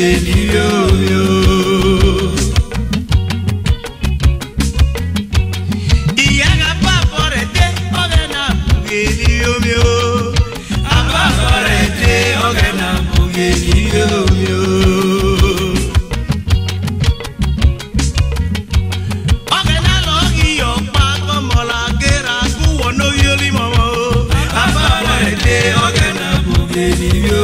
bugeni yo. Iyaga paporete ogena bugeni yo. Apaporete ogena bugeni yo. Ogena logi yo pa como la guerra kuwo no yoli mama. Apaporete ogena bugeni yo.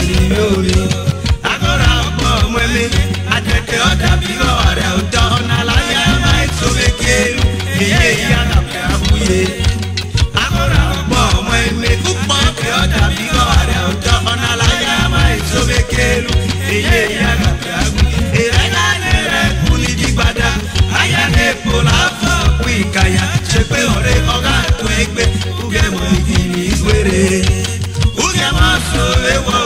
ni yomi agora po mweme atete odabi ore odona la ya mai sobekelu eye ya na abuye agora po mweme kupo ke odabi ore odona la ya mai sobekelu eye ya na abuye ere nere kuni digbada aya ne pola fo kwikaya sepe ore oga to egbe uge mo igini gwere uge ma so ewo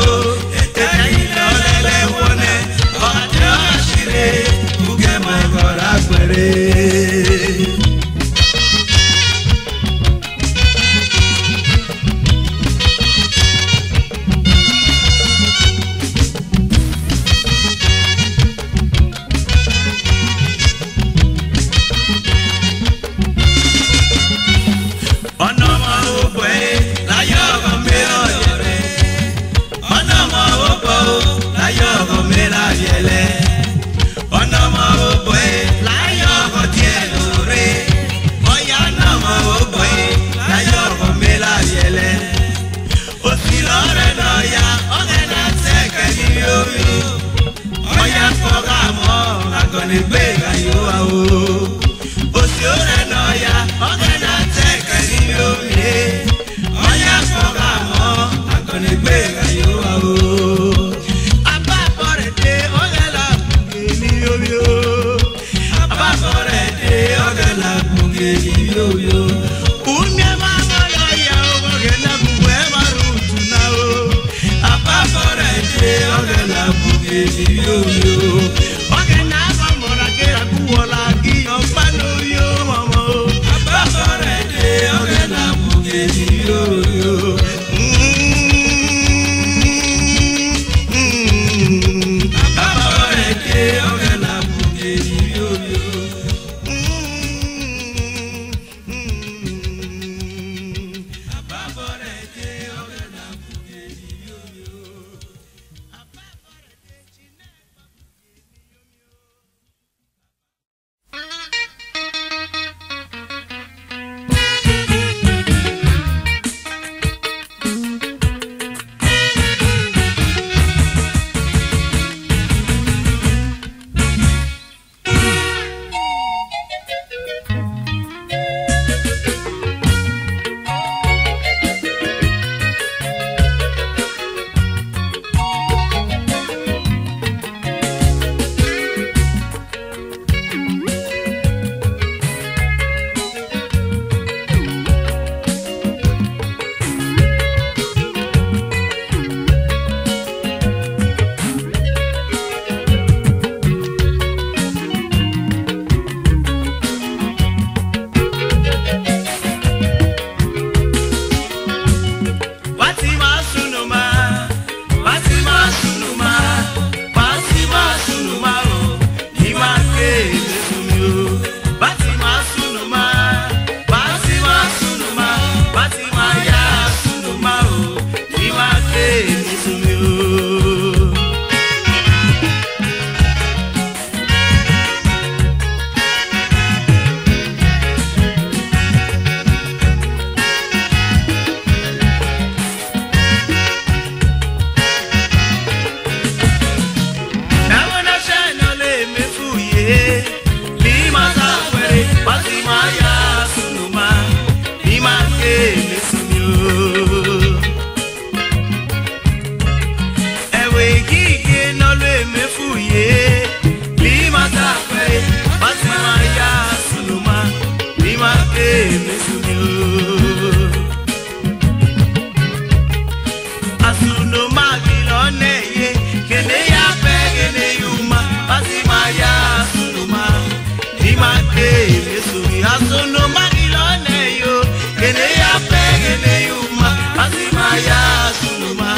Sunuma,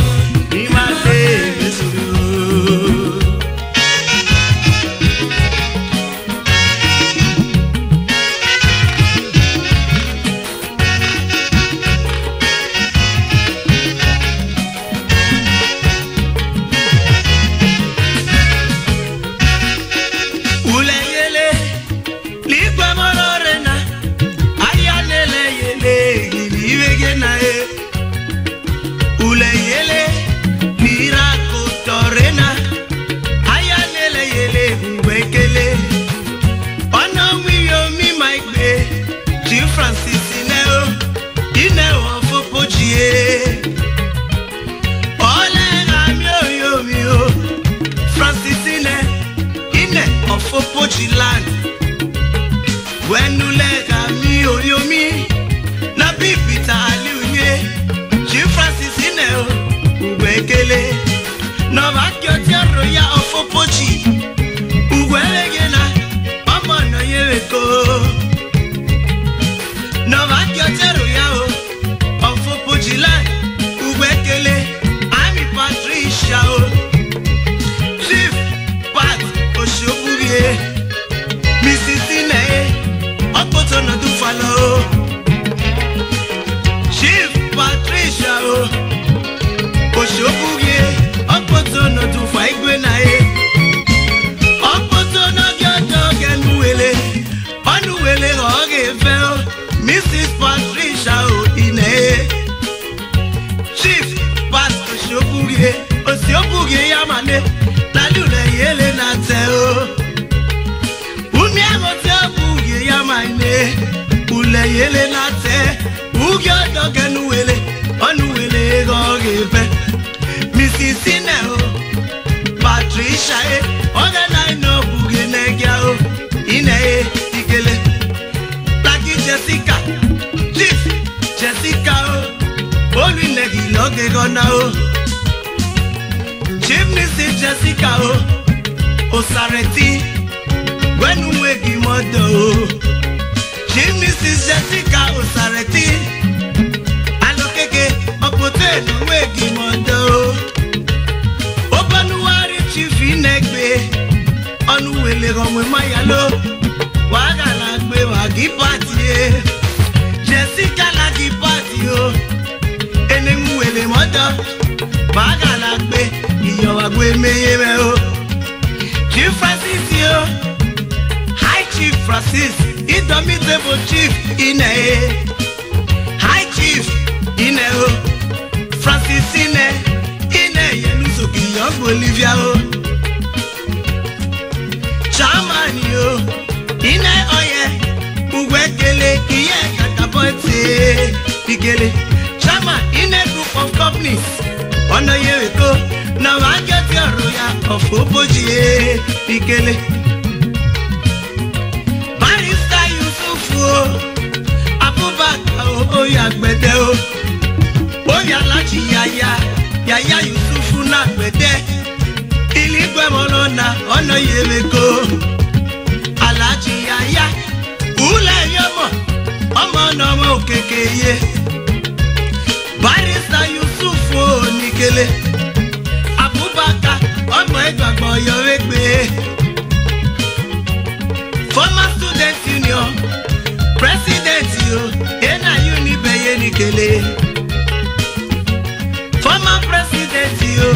Ima, royal of Opochi ugwelegena ọmọ na yereko nova kyote royal of Opochi la ugwekele Ami Patricia o Chief Pat Oshoburie Mrs. Ine Opoto na dufalo Chief Patricia o Oshoburie Opoto na dufa igwe na Opoto na gyodo genuwele Onuwele oge fe o Mrs. Patricia o Ine Chief Pat Oshoburie Oshoburie yamane Lalule yele na te o Uni amote Oburie yamane Ule yele na te Uge odoge nuwele Onuwele oge fe Mrs. Ineo Patricia Oge na ino Oburie negya o Ine ikele Lucky Jessica Chief Jessica o Olu negi loge gona o Chief Mrs. Jessica o Osareti Wenu wegi modo o Chief Mrs. Jessica Osareti Alokeke Opote no wegi modo o Obanuwari Chief Inegbe Onuwele romwe mayalo Wagala gbe wagi party Jessica lagi party o Enemuwele modo Wagala gbe iyo wagwe meyeme o Chief Francis yo Hi Chief Francis Indomitable Chief Ine Hi Chief Ine o Francis Ine Yenusoki young Olivia o Chairman yo Ine oye Ugwekele iye kakabote Ikele Chairman Ine group of companies Ono yereko Now I get your royal of Opochi Ikele Barrister Yusufu Abubakar Oyagbede o Oyalachi Yaya Yusufu na gbede Iligwe molona Ono yereko Alachi Yaya Ule yomo Omo nomo okekeye Barrister Yusufu Nikele Abubakar Omo egbagbo yoregbe Former Student Union President yo Ena Unibeye Nikele Former President yo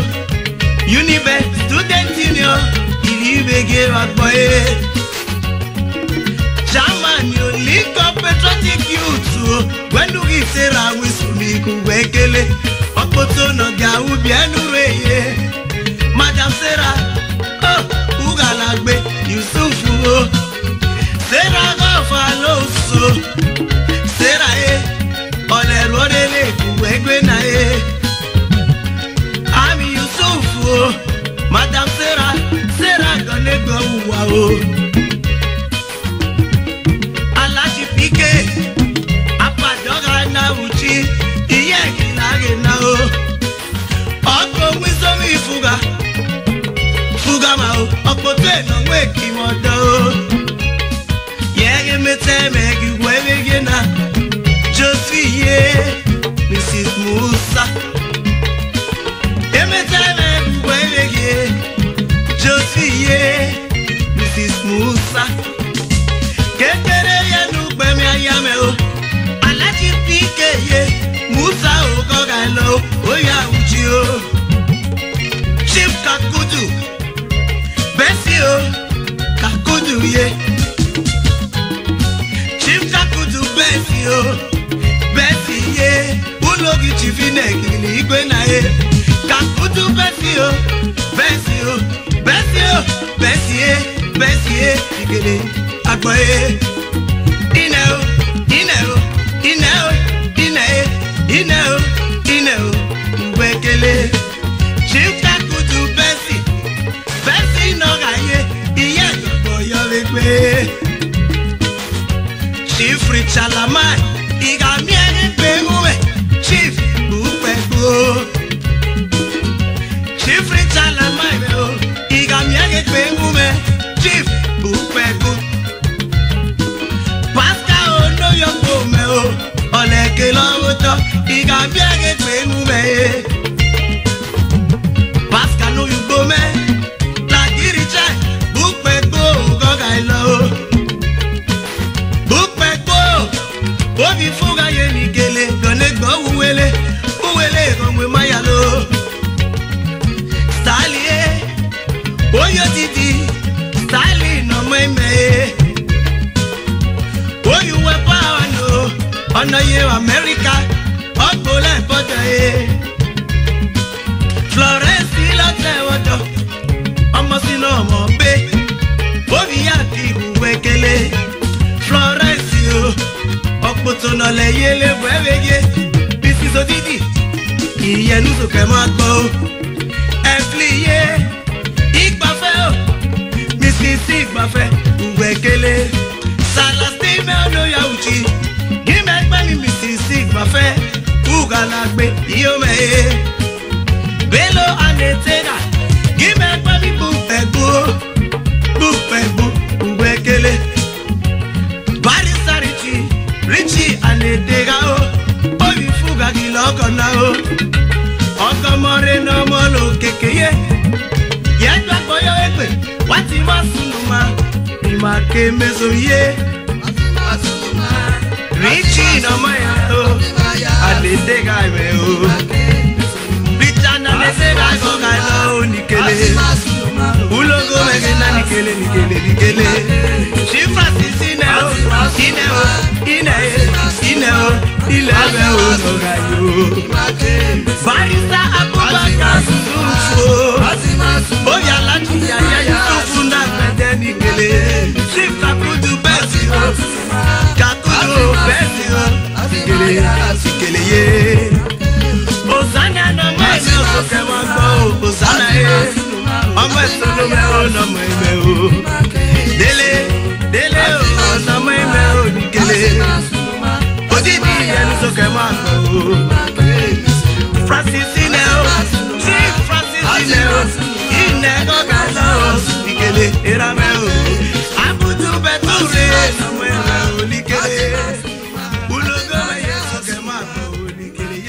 Unibe Student Union Ilibege Wagboye Chairman yo Link up Patriotic Youth When you give Sarah Wisumi Kuwekele Opoto no gawu bienureye Madam Sarah Oh Ugalagbe Yusufu oh Sarah Gofalo so Sarah Oleru odele Kuwekwe na Ami Yusufu oh Madam Sarah Gonegbo uwa oh Alaji Pike Apadoga na uchi Iye kinage na o Oko wisomi Fuga ma o Opote no weki modo Yege megi wege na Josie Mrs. Musa Megi wege Josie Mrs. Musa Kekere ya nukbe mi ayame o Alaji Pike ye Musa o kogalo Oya uchi o Chief Kakudu Bessie o Kakudu ye Chief Kakudu Bessie o Bessie ye Ulogi Chief Inegili igwe na ye Kakudu Bessie o Bessie o Bessie o Bessie ye Igele Agboye Ine o Uwekele Chief Kakudu Bessie no gaye Iye yogbo yoregbe Chief Richard Lamai Igami eni peruwe Chief Upego Chief Richard Lamai ke pengume chief upegu Pasca ono yo pome o ole ke lowoto iga bia ke pengume Pasca no you go me la diriche upegu go gailo upegu obi fuga ye nikele gone go uwele gongwe mayalo Salie oyo titi Sali no meme oyo we power no ono ye America okole pote Florence lo trewodo omo sino mo be obi ati uwekele Florence yo okpoto no le yele wewege bisi so titi iye nu so ke ma gbo efliye igbafe o misisi igbafe uwekele salastime ono ya uchi gime gbe mi misisi igbafe ugalagbe iyome belo anetega gime gbe mi bufegbo uwekele barisa richi anetega o obi fuga gilokona o Okomore no molo kekeye Yedwa boyo ekwe Wati masunuma Imake mezoye Richi no maya o Adedega ime o Bichana nesega goga no nikele Ulogo megena nikele Shifra sisine o Ine o Ilebe o nogayo Barista Abubakar Sufo Oya lati ya Yusufu na gbede nikele Chief Kakudu besi o Kakudu besi o Sikele ye Osana no mene o soke wangbo Osana ye Omo esono me o no mene o Dele o no mene o nikele Odidi yenu soke wangbo Francis Ineo, Chief Francis Ineo, Inego Gazao, Nikele, Erameo, Abudu Beture, Samuel, Nikele, Ulogo, Yeso Kemako, Nikele,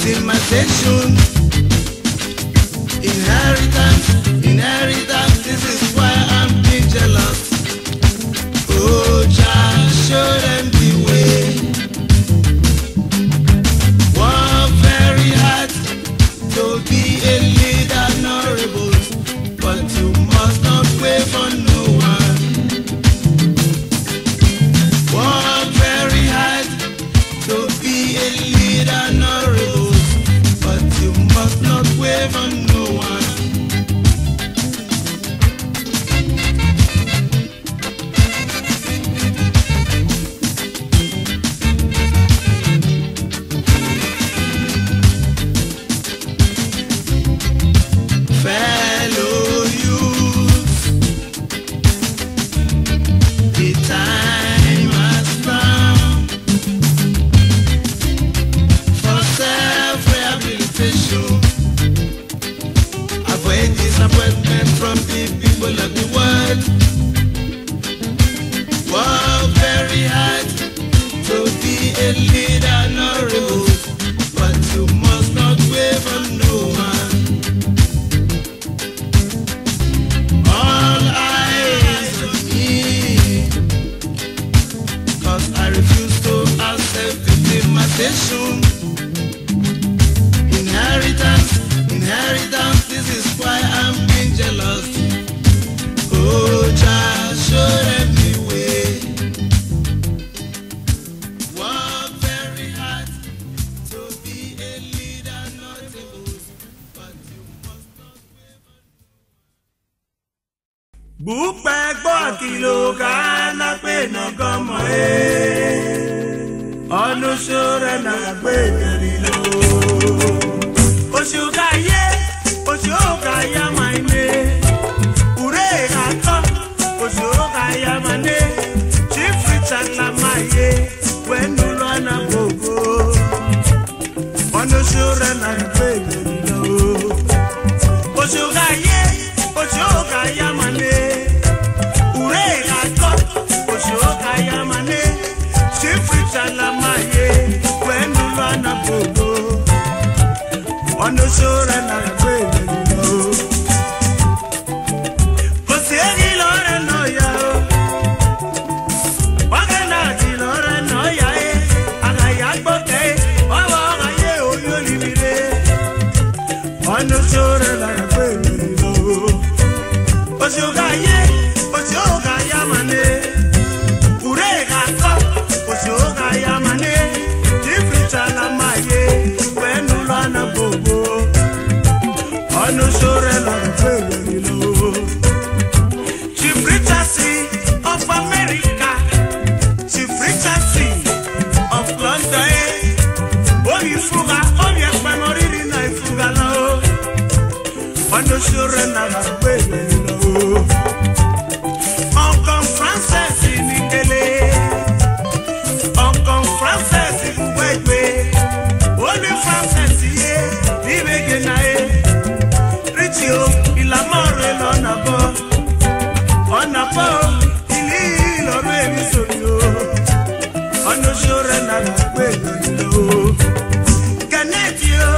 victimization. Inheritance, this is why I'm being jealous. Oh, just show them the way. Work very hard to be a leader, honorable, but you must not wait for no one. Work very hard to be a leader, honorable, but you must not wait for no one. Disappointment from the people of the world. Work very hard to be a leader, honorable, but you must not wait for no one. All eyes on me, 'cause I refuse to accept victimization. Inheritance, this is why I'm being jealous. Oh, just show them the way. Work very hard to be a leader, not a host, but you must not waver. Bupe gbọ́ kìlọ̀ ká ná pé ná gọ́mọ̀ ọdún ṣọ́rẹ́ náà gbé ìdẹ̀rì lọ. Oshugaye, Oshugaya mine, Ure Hako, Oshugaya mane, Chief Richard Lamaye, when you run a bogo, on the shore and I pay you. Oshugaye, Oshugaya mane, Ure Hako, Oshugaya mane, Chief Richard Lamaye, when you run a bogo. On the shore and I pray you know. Kosiegi lore no ya, wakana di lore no ya agaya bote, owo agaye oyo libire. On the shore and I pray you know. Oshugaye, Oshugaya mane, urega ko, Oshugaya mane, different alamaye, when you run a bobo. No sure like you know. Chief Richard of America, Chief Richard of London. Oh, you fuga, oh, yes, my memory in I fuga now. No sure like you know. Uncle Francis in Italy, Uncle Francis in Kuwait, only Francis, yeah, live again. Il a moré l'on a pas, il aurait mis sur nous. On ne saurait n'a pas nous. Canetio,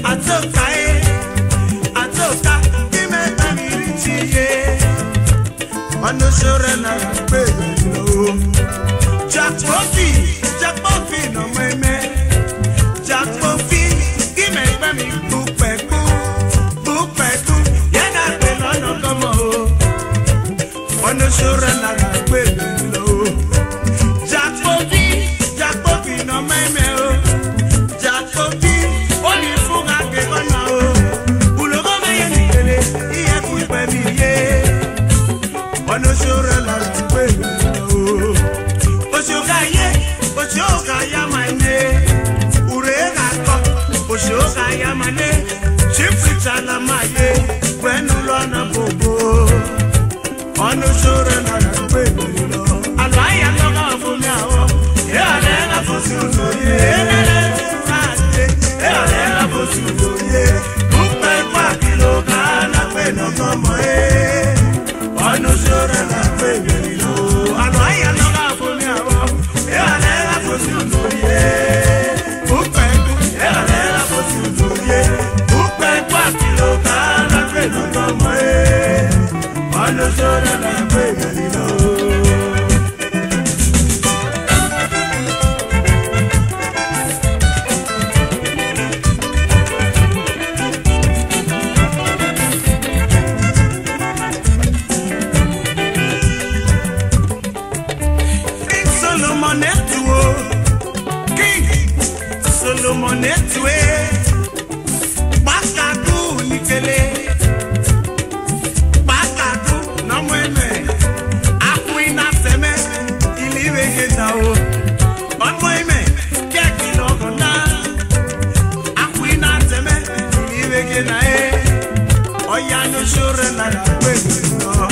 Atoka, qui m'est américain. On ne saurait n'a pas nous. Jack Poppy, non, mais. Jack Poppy, give me baby, book, yeah, no come on the shore and I will know. Jack Poppy, no me, Jack Poppy, only for I get on now. Ulogo me any day, he had with baby, yeah. On the shore and I will know. Oshugaya, my name. Oshugaya mane, Chief Richard Lamaye, when you run a bobo, on the shore and I pray you know. And I am not for now, yeah, I'm for you, yeah, Book my party, look, and I pay no more, on the shore and I pray you know. And I am not for now, yeah. Solomon etuo King Solomon etue Bakaku nikele Bakaku na mweme Akwina seme iliwe gedao Onweme keki logona Akwina seme iliwe gedae Oya no shure na kwego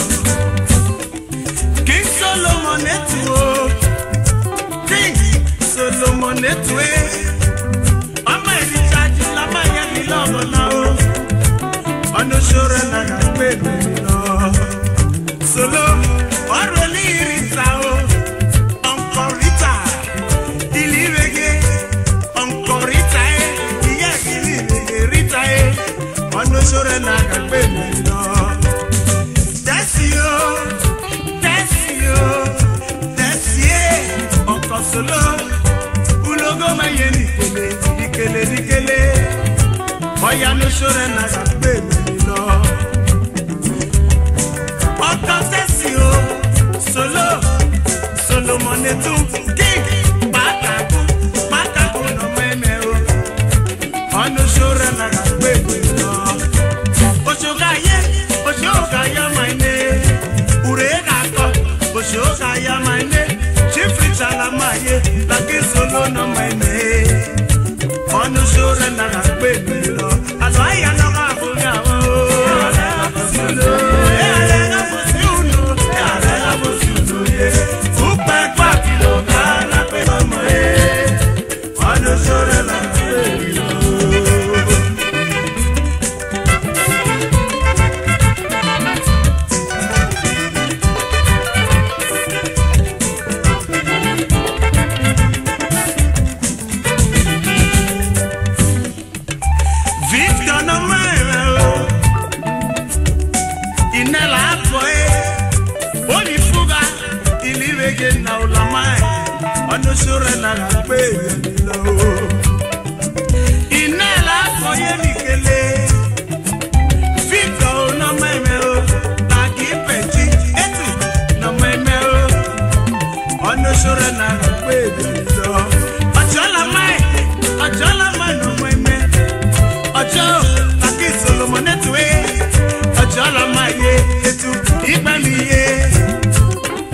King Solomon etuo King Solomon etue Ama ilichaji la maya milogo nao Ono shure na kwego Solo oroli ritao Encore rita Ilivege Encore rita Yes ilivege rita Ono shure na kwego Solo ulogo mayeni dikele oya no sore na gbe mi lo Okasesio solo Solomon etu king bakaku no meme o ono sore na gbe mi lo Oshoga ya maine urega ko Oshoga ya maine Salamaye, la que solo no me Ono sure na gbe mi lo. Aso aya no ga funya o. Alega fusiuno, alega fusiuno ye. Upa kwa kilo kana pe mama e. Ono sure na gbe mi lo. Ono sure na gbe mi lo. Inela koye nikele. Fito no meme o. Taki peji etu no meme o. Ono sure na gbe mi lo. Ojola mai no meme. Ojo taki Solomon etue. Ojola mai etu ibami ye.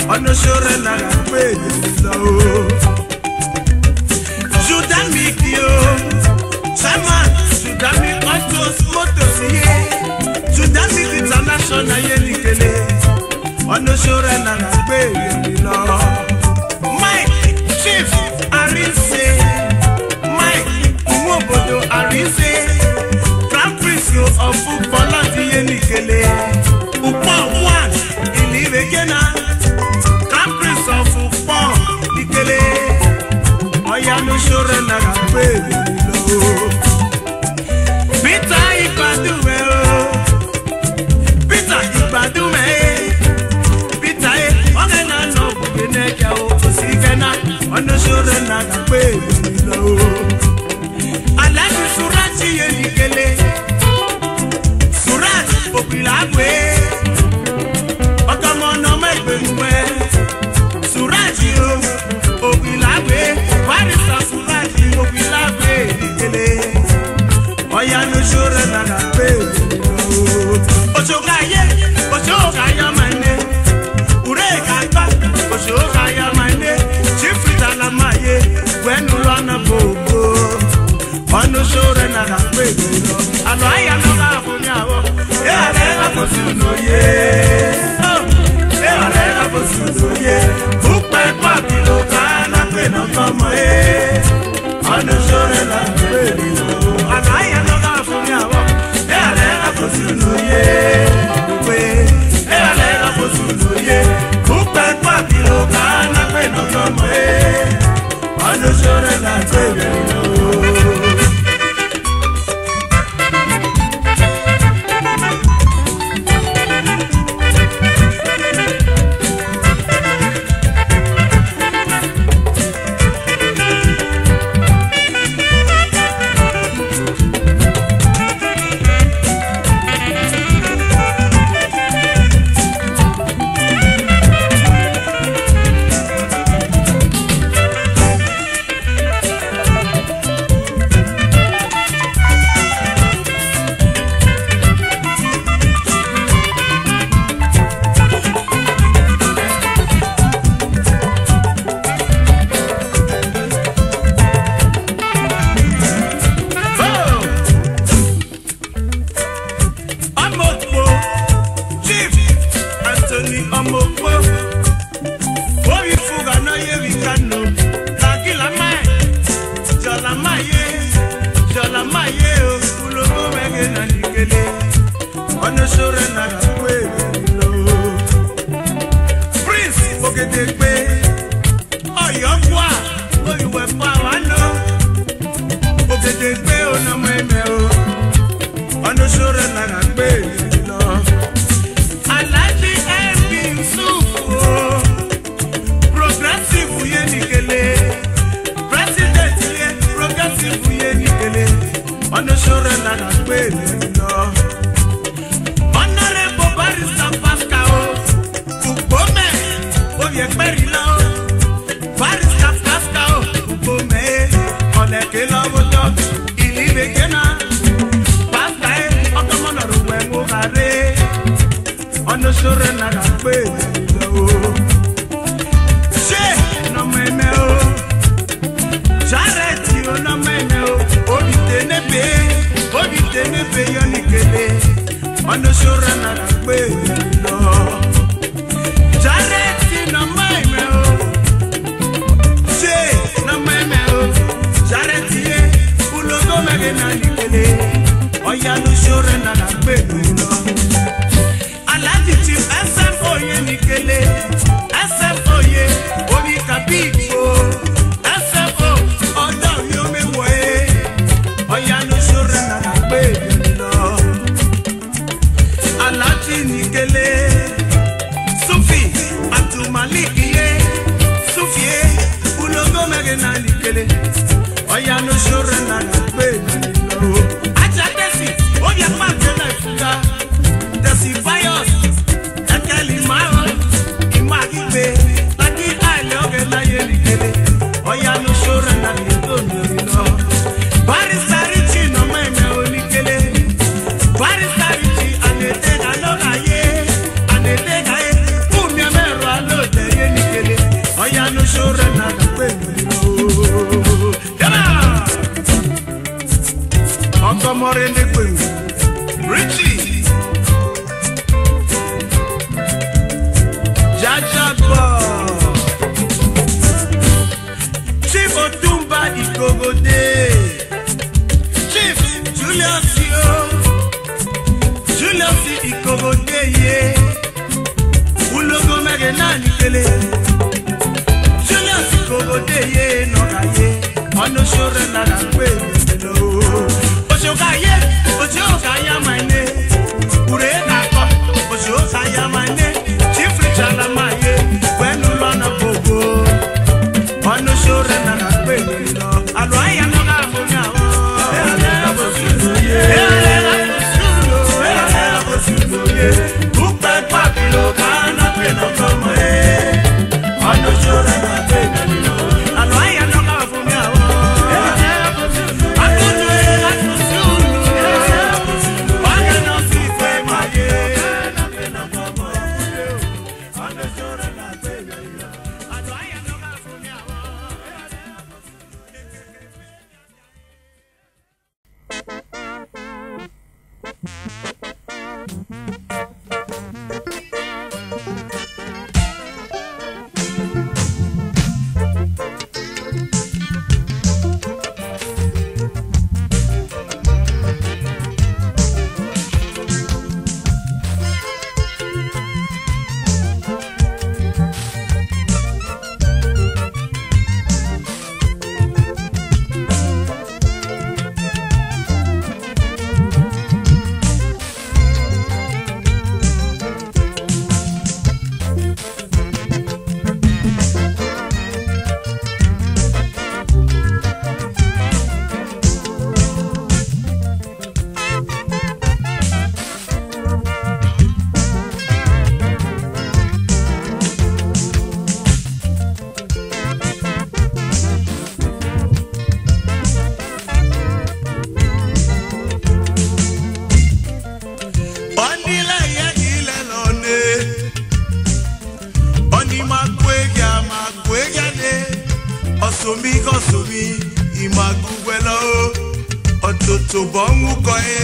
Ono sure na gbe mi lo. Sudamikio, Sama, Sudamik Autos Motors ye, Sudamik International ye nikele, ono sure na gbe mi lo. Mike Chief Arise, Mike Umobodo Arise, Grand Prince of Football ye nikele, Upo one ilivegena, Grand Prince of Football nikele. Oya no sure na gbe mi lo. Peter Ibadume o. Peter Ibadume. Peter ongena no bugeneke o osigena. Ono sure na gbe mi lo. Alaji Surati ye nikele. Surati opilagwe. Okomo no megbe nwe. Surati o opilagwe. Barista Surati opilagwe nikele. Oya no sure na gbe mi lo. Oshoga ya mane. Urega gba. Oshoga ya mane. Chifrita la maye. Wenu lana bobo. Ono sure na gbe mi lo. Alo aya no ga funya o. E ale ga fosu ọ̀nà ṣòro nàrà pé lọ. Charity na mẹ́mẹ́ o, ṣé na mẹ́mẹ́ o, Charity yẹ kúlógó mẹ́gẹ́ náà nìkele, ọ̀yà ló ṣòro nàrà pé lọ. Aláàjì ti SFO yẹ nìkele, SFO yẹ orí kàbí ìgbò, SFO ọ̀dọ́ yóò mẹ́wọ̀ ẹ́, ọ̀yà ló ṣòro nàrà pé lọ. Aláàjì nìkele, Sufi Abdulmalik yẹ, Sufi yẹ kúlógó mẹ́gẹ́ náà nìkele, ọ̀yà ló ṣòro nàrà pé lọ. Ajá tẹ̀sí, ó yẹ pàṣẹ náà fúnka. Fires, Ekeli Maro, Imagigbe, Laki Aile Oge Laye Nikele, Oya no Shore na Yeto Nyorino. Barista Richie no Meme Onikele, Barista Richie Anetega Logaye, Anetega Ye, Umya Mero Alote Ye Nikele, Oya no Shore na Nyorino. Yama! Oko More Nekwe, Richie. Chief Otumba Ikogode, Chief Julius Ikogode ye, Ulogo Megena Nikele, Julius Ikogode ye no gaye, ono shore na kwe no. Ojogaye, Ojogaya mane, ure na ko, Ojogaya mane. Chief Richard Amaye, when you run a bobo, on the shore and a baby, Aloya no Gabunya, Book that Papilo, Kana, Peno, come away, on the shore and a baby, Aloya no Gabunya, I could do it, I cannot see my year. Somi imagugwelo ototo bongu koe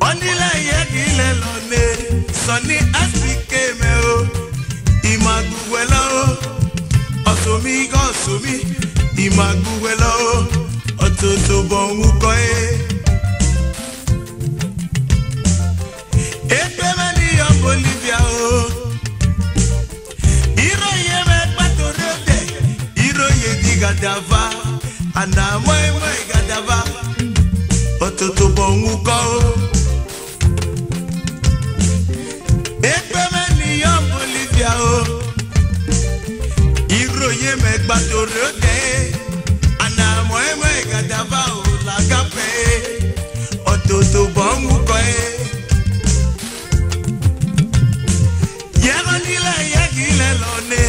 onile yegile lone soni asike me o imagugwelo osomi imagugwelo ototo bongu koe Ebemani of Bolivia o Gadava, and I'm way Gadava, Ototo Bonguko. Ekpemeni of Bolivia, Iro Yeme Batorode, and I'm way Gadava, Lagape, Ototo Bonguko. Yaganila Yagile Lone.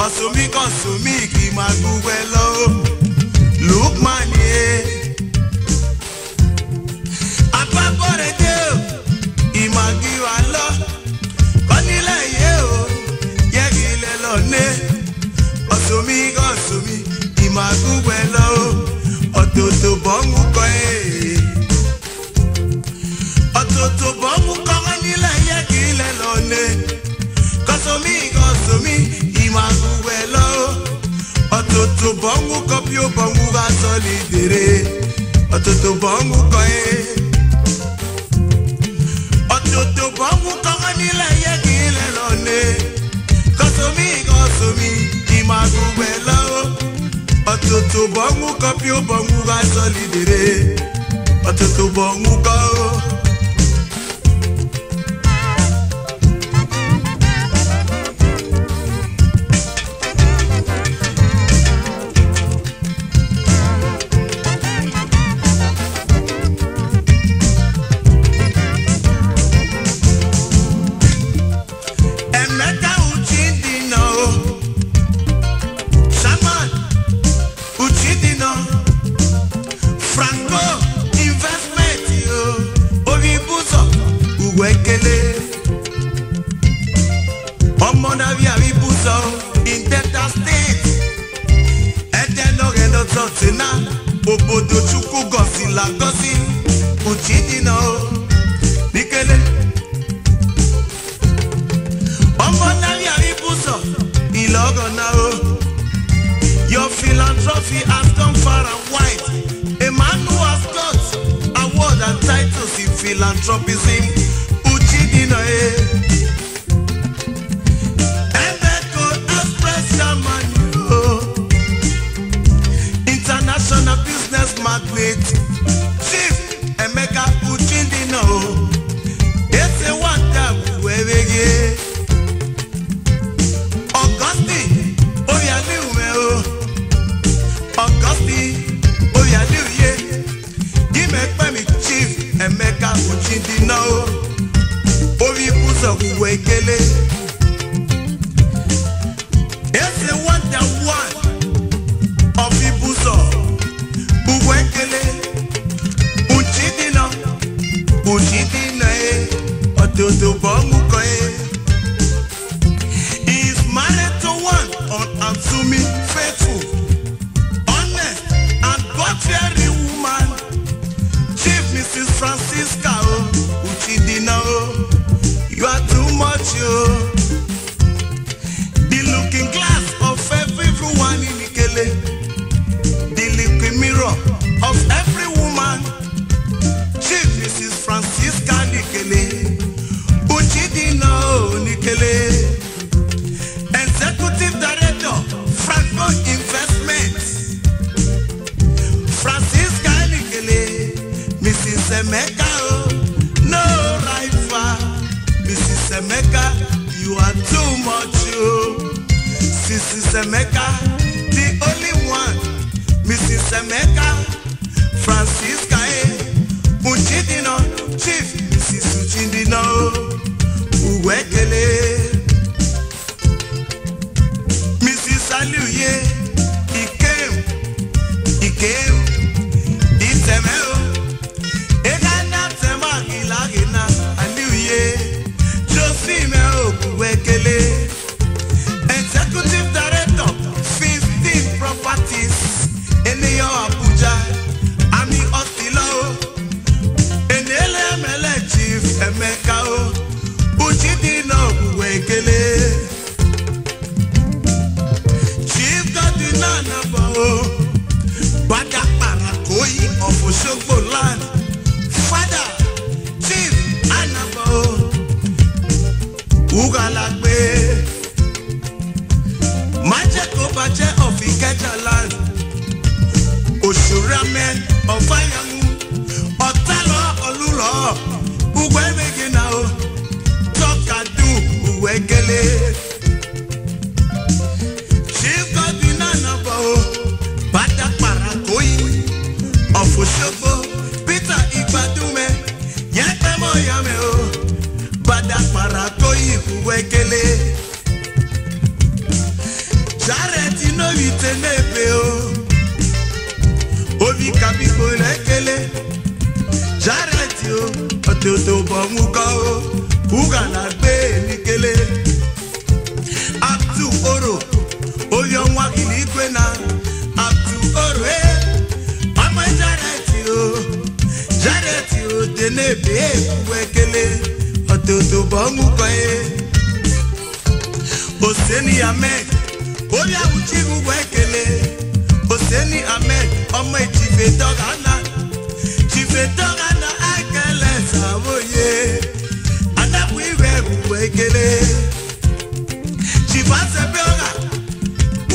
Osumi kosumi ki magugwelo Lukman ye Apapore de imagi walo Konile Ototo bongu koe Ototo bongu koe nile yekile lone Kosomi imagu welo Ototo bongu kopio bongu ga solidere Ototo bongu koe Ototo bongu koe nile yekile lone Kosomi imagu welo Ototo bongu kopio bongu ga solidere Ototo bongu koe Obodo chukwu gosi la gosi Uchidino Nikele Ombonali Aribuso Ilogo now Your philanthropy has gone far and wide A man who has got award and titles in philanthropism Uchidino Emeko Express German International business magnate Chief Emeka Uchidino Ese wanda wewege Augusti Oyaliume o Augusti Oyaliuye Gimekpemi Chief Emeka Uchidino Ovi Buzo Uwekele Ese wanda one of Ibuzo Uwekele Uchidino Ototo bongu koe He is married to one on Ansumi faithful honest and God-fearing woman Chief Mrs. Francisca Uchidino You are too much The looking glass of everyone in Ikele The looking mirror of every woman Chief Mrs. Francisca Nikele Uchidino Nikele Executive Director Franco Investments Francisca Nikele Mrs. Emeka No rival Mrs. Emeka You are too much Mrs. Emeka The only one Mrs. Emeka Francisca Uchidino Chief Mrs. Uchidino Uwekele Mrs. Aliuye He came Itemeo Egana tema ilagina Aliuye Josimeo Uwekele Executive Director 15 Properties Eneyo Abuja Ami Ostilo Enele Mele Chief Emeka Uchidino Uwekele Chief Godina Nabo Bada Parakoi of Oshogbo land Father Chief Anabo Ugalagbe Majeko Bache of Ikeja land Oshuramen of Ayamu Otalo Olulo Uwebegina Tokadu Uwekele Chief Godina Nabo Bada Parakoi of Oshogbo Peter Igbadume Yekemo Yame Bada Parakoi Uwekele Jareti no Vitenepe Ovi Kabiko Lekele Jareti Ototo bongu ko Ugalagbe Nikele Abdu Oro Oyonwa Kilikwe na Abdu Oro Amaja wekele ototo bomu koe Oseni Ahmed Oya uchigu wekele Oseni Ahmed Omo Chife Togana akele sawoye Adapu iwe wekele Chifa sebeoga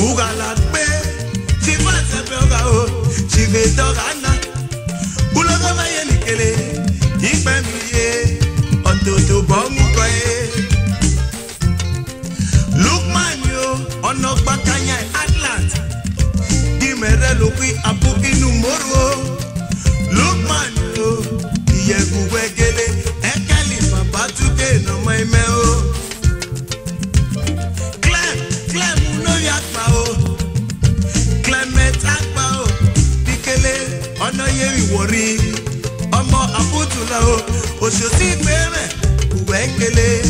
Ugala pe Chifa sebeoga o Chife Togana Ulogo maye nikele Ikpe miye Ototo bomu koe Lukman yo Ono bakanya Atlant Dimere lukwi apu inu moro Lukman yo Iye kuwegele Ekeli mabatuke no maime o Clem uno yakpa o Clement akpa o Dikele Ono yewi wori Omo aputula o Oshosi mere Uwekele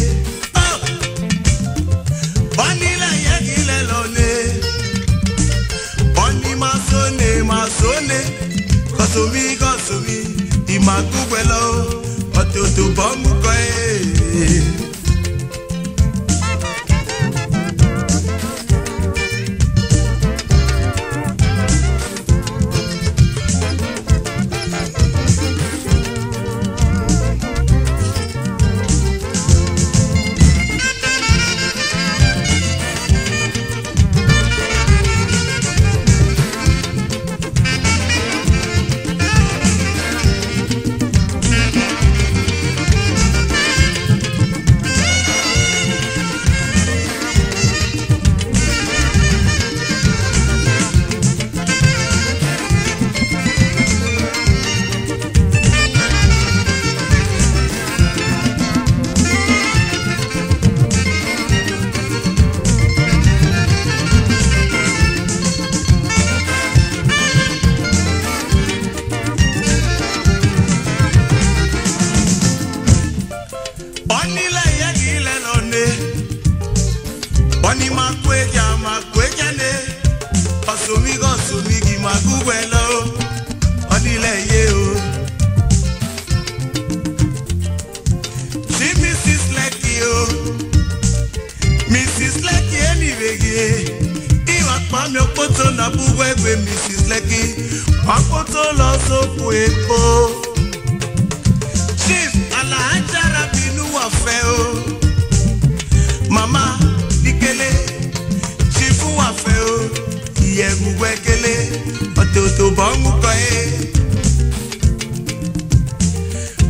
Onila yegile lone Oni masone Kosomi Imagubelo Ototo bomu koe Mrs. Lucky, Apoto loso puepo. Chief Alajara binu wafeo. Mama Nikele, Chief wafeo. Iye wekele, ototo bongu koe.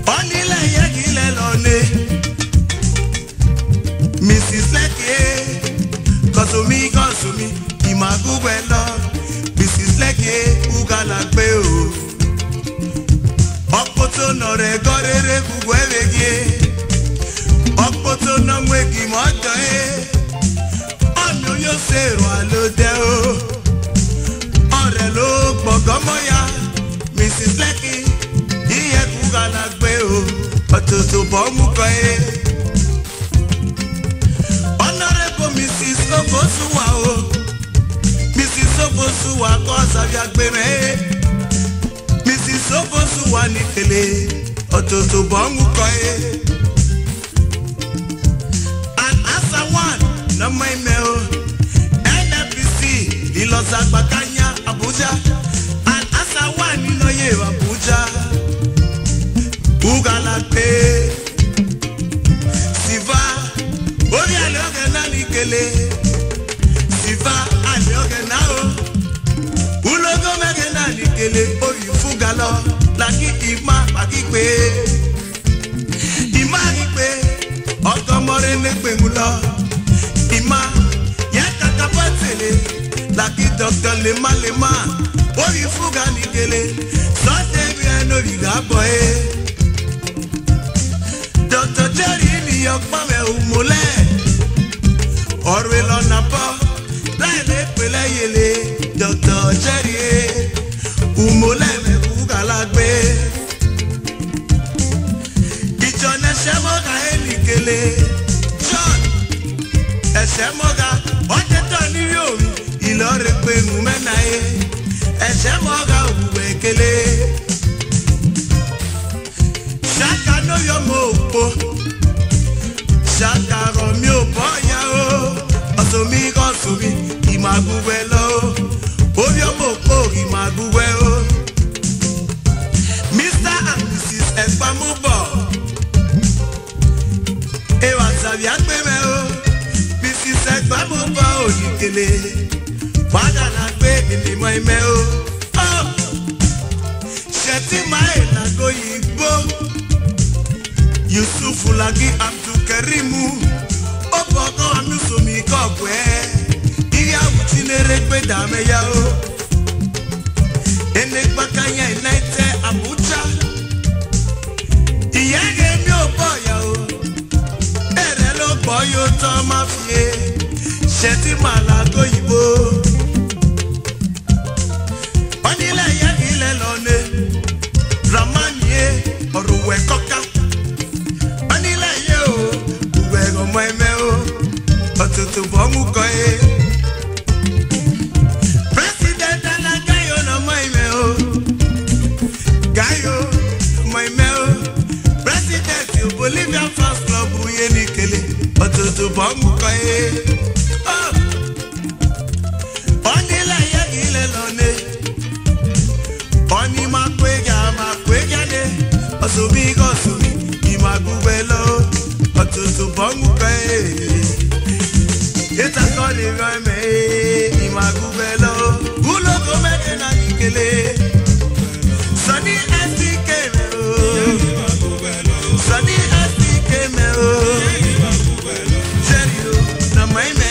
Onile yegile lone. Mrs. Lucky, Kosomi, Imagubelo. Mrs. Leke ugala pe o Opoto no re gorere kugwewege Opoto no mwegi moto e Ono yo sero alode o Ore lo gbogomo ya Mrs. Leke iye ugala pe o Ototo bomu ko e Honorable Mrs. Obosuwa o Sofosuwa kosa biagbeme Mrs. Sofosuwa Nikele Ototo bongu koe And Asa one No my mail NFPC Lilosa Bakanya Abuja And Asa one Nino ye Abuja Ugalate Siva Ori alogena Nikele Siva alogena Ulogo megena nikele oyi fugalo laki ima pakikwe Ima ikwe otomore nekwe mulo Ima yakaka patele laki Dr. Lema oyi fuga nikele Sote bieno vigaboe Dr. Jerry ni yokpame umule Orwe lona po Laile pele yele Dr. Jerry Umoleme ugalagbe Ijon esemoga elikele John esemoga Oteto ni yori Ilore pe ngumenae Esemoga uwekele Shaka no Ovio mopo Shakaro mio boya o Osomi kosumi Imaguwelo Ovio mopo Imaguwelo Mr. and Mrs. Ekpamubo Ewa Savia Kwemeo Mrs. Ekpamubo Onikele Wadana Kwe Inimo Imeo Oh Sheti Mae Nago Igbo Yusufu Lagi Abdul Kerimu Opoko Anusomi Kokwe Iya Uchinere Kwe Dameya o Enekbakanya Inaite Abuja Iyage mi oboya o Ere lo boyo to mafie Sheti Malago Igbo Onile Yagile Lone Ramanye Oruwe Koka Onile Ye o Uwe Gomoeme o Otutu Bomu Koye President Alagayo no Moime o Gayo Moime o President Bolivia Fast Club Uye Nikele Otutu Bomu Koye Oh Onile Yagile Lone Oni makwega ne Osumi gosumi Imaguwelo Otutu bongu kwe Eta koni rime Imaguwelo Ulo komeke na nikele Sunny SDK me o Sunny SDK me o Jerry o Na maime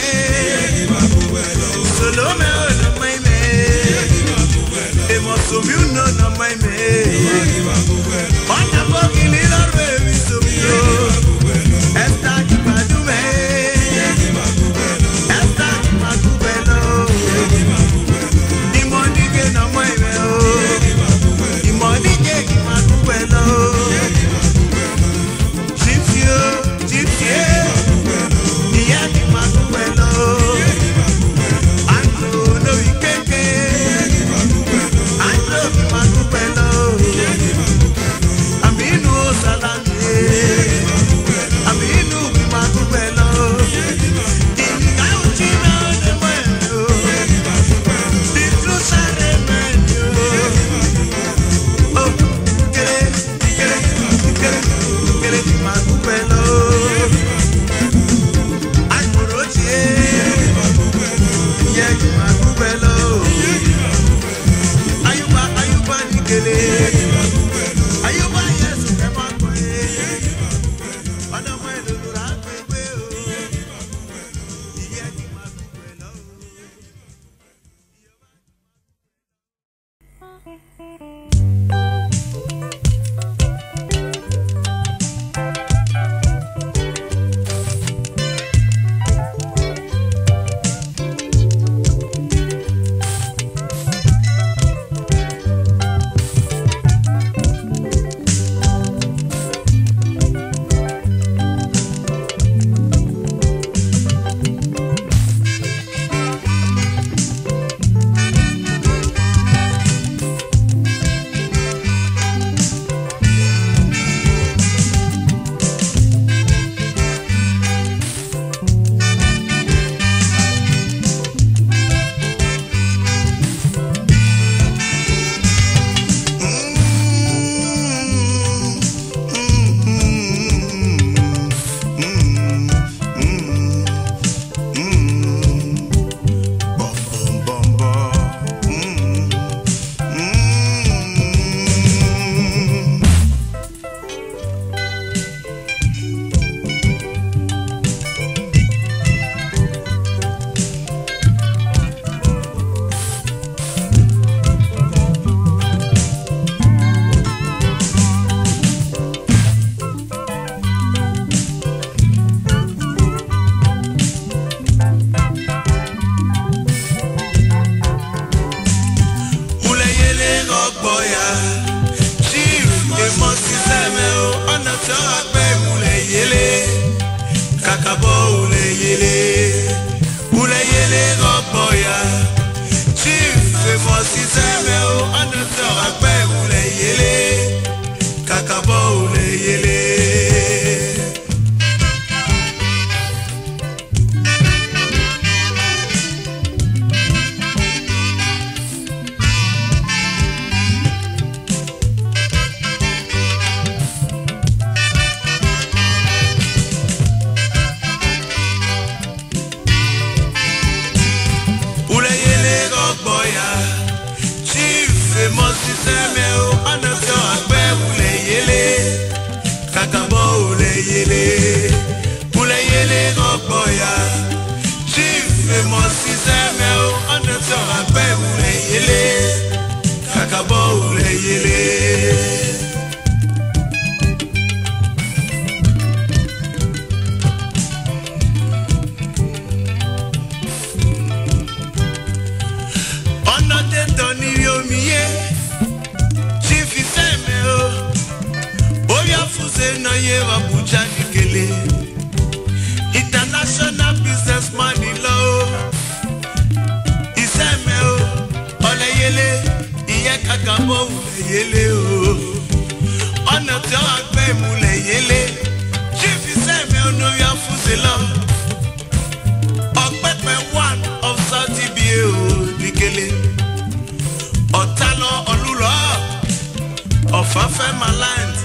offer my land.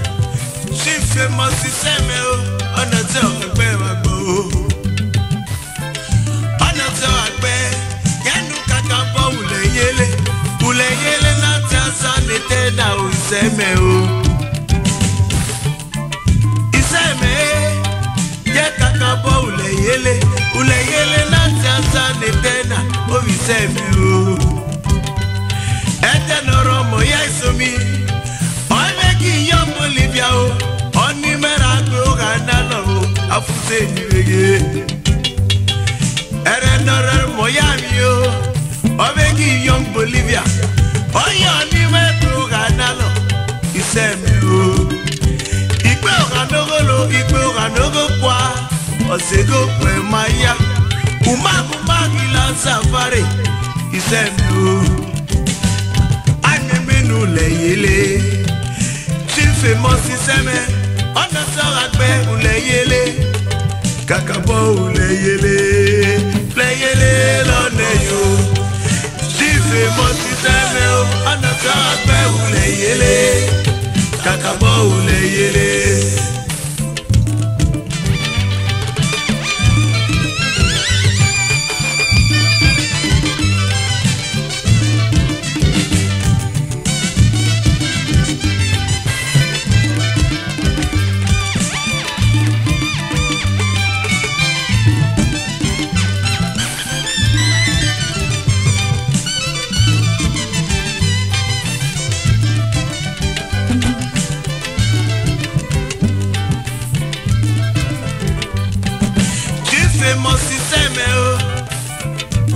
She famous is me on the top of where I go. On the top where Yanu Kakabo Ule yele na tazanite na useme o. Iseme ye Kakabo ule yele na tazanite na useme o. Ete noromo ya isomi Onegi yom Bolivia o Oni merago ganalo Afuse nirege Ere noromo ya mi o Onegi yom Bolivia Oyo oni merago ganalo Iseme o Ikpe oganogo kwa Osego kwe maya Umagila safari Iseme o Ule yele, she famous iseme, on the soragbe ule yele, kakabo ule yele, play yele lone yo. She famous iseme, on the soragbe ule yele, kakabo ule yele.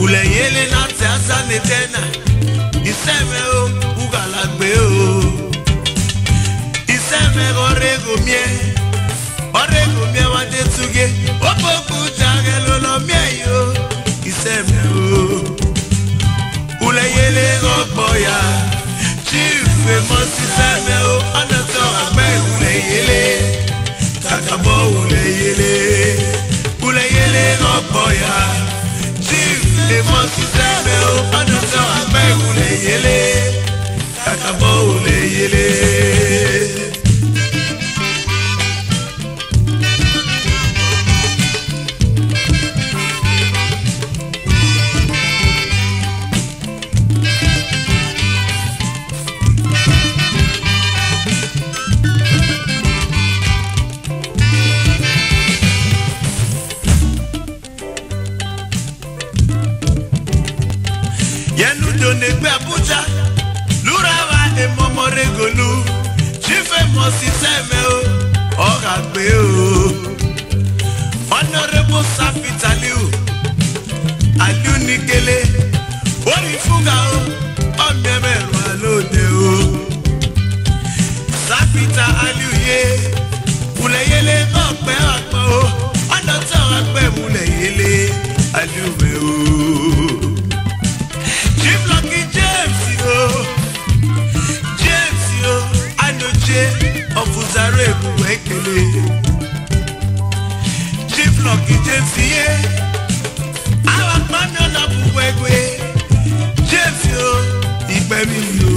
Ule yele na tiasa netena Iseme o ugalagbe o Iseme orego mie wade tuge Opoku jage lolo mie yo Iseme o Ule yele ogboya Chief famous iseme o Anato agbe ule yele Kakabo ule yele ogboya Le mosi sebe o Anoto agbe ule yele Kakabo ule yele Negbe Abuja Lurawa emomo regolu Chife mosi seme o Ogagbe o Honorable Safit Aliu Nikele Ori fuga o Omemeru alode o Safit Aliu ye Ule yele okpe akpo o Onoto akpe mule yele Aliu me o Ofuzare kuwekele Chief Lucky James ye Awa mano na buwekwe James yo Igbemi yo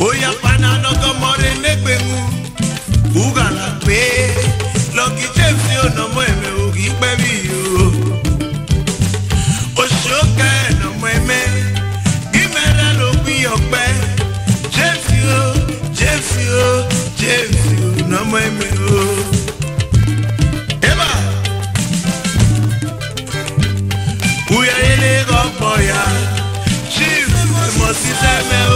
Oya pana noko more negbengu Ugala kwe Lucky James yo no mweme o Igbemi yo Oshoka no mweme Imera lo kuyokpe James you, no mweme o. Eba Uya yele go boya Chief, mosi seme o